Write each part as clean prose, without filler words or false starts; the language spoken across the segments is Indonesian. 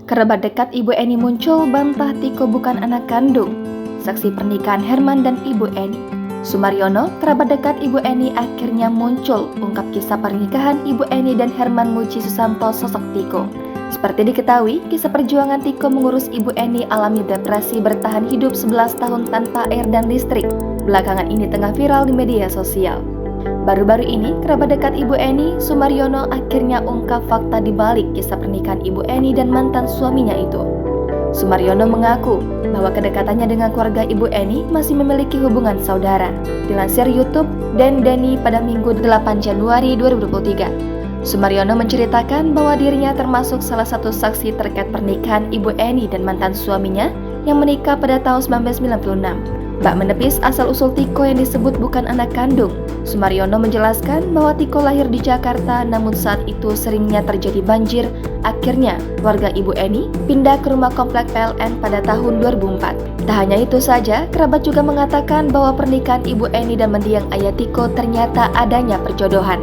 Kerabat dekat Ibu Eni muncul bantah Tiko bukan anak kandung. Saksi pernikahan Herman dan Ibu Eni. Sumaryono, kerabat dekat Ibu Eni akhirnya muncul ungkap kisah pernikahan Ibu Eni dan Herman Muji Susanto sosok Tiko. Seperti diketahui, kisah perjuangan Tiko mengurus Ibu Eni alami depresi bertahan hidup 11 tahun tanpa air dan listrik. Belakangan ini tengah viral di media sosial. Baru-baru ini, kerabat dekat Ibu Eni, Sumaryono akhirnya ungkap fakta di balik kisah pernikahan Ibu Eni dan mantan suaminya itu. Sumaryono mengaku bahwa kedekatannya dengan keluarga Ibu Eni masih memiliki hubungan saudara. Dilansir YouTube Dan Deni pada Minggu 8 Januari 2023. Sumaryono menceritakan bahwa dirinya termasuk salah satu saksi terkait pernikahan Ibu Eni dan mantan suaminya yang menikah pada tahun 1996. Bak menepis asal-usul Tiko yang disebut bukan anak kandung. Sumaryono menjelaskan bahwa Tiko lahir di Jakarta, namun saat itu seringnya terjadi banjir. Akhirnya, keluarga Ibu Eni pindah ke rumah komplek PLN pada tahun 2004. Tak hanya itu saja, kerabat juga mengatakan bahwa pernikahan Ibu Eni dan mendiang ayah Tiko ternyata adanya perjodohan.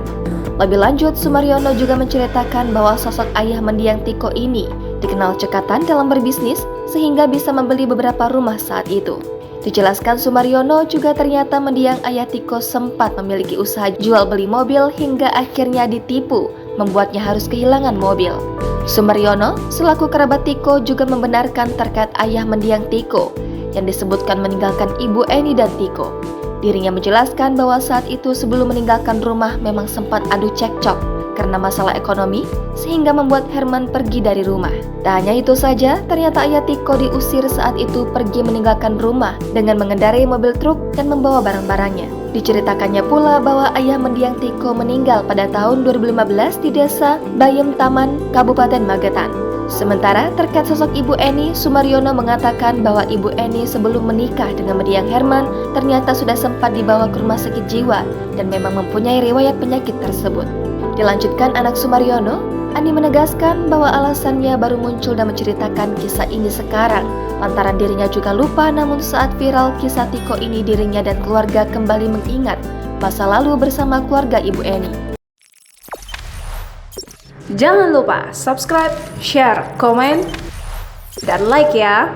Lebih lanjut, Sumaryono juga menceritakan bahwa sosok ayah mendiang Tiko ini dikenal cekatan dalam berbisnis sehingga bisa membeli beberapa rumah saat itu. Dijelaskan Sumaryono juga ternyata mendiang ayah Tiko sempat memiliki usaha jual beli mobil hingga akhirnya ditipu, membuatnya harus kehilangan mobil. Sumaryono selaku kerabat Tiko juga membenarkan terkait ayah mendiang Tiko yang disebutkan meninggalkan Ibu Eni dan Tiko. Dirinya menjelaskan bahwa saat itu sebelum meninggalkan rumah memang sempat adu cekcok karena masalah ekonomi sehingga membuat Herman pergi dari rumah. Tak hanya itu saja, ternyata ayah Tiko diusir saat itu pergi meninggalkan rumah dengan mengendarai mobil truk dan membawa barang-barangnya. Diceritakannya pula bahwa ayah mendiang Tiko meninggal pada tahun 2015 di desa Bayem Taman, Kabupaten Magetan. Sementara terkait sosok Ibu Eni, Sumaryono mengatakan bahwa Ibu Eni sebelum menikah dengan mendiang Herman ternyata sudah sempat dibawa ke rumah sakit jiwa dan memang mempunyai riwayat penyakit tersebut. Dilanjutkan anak Sumaryono, Andi menegaskan bahwa alasannya baru muncul dan menceritakan kisah ini sekarang lantaran dirinya juga lupa, namun saat viral kisah Tiko ini dirinya dan keluarga kembali mengingat masa lalu bersama keluarga Ibu Eni. Jangan lupa subscribe, share, komen, dan like ya.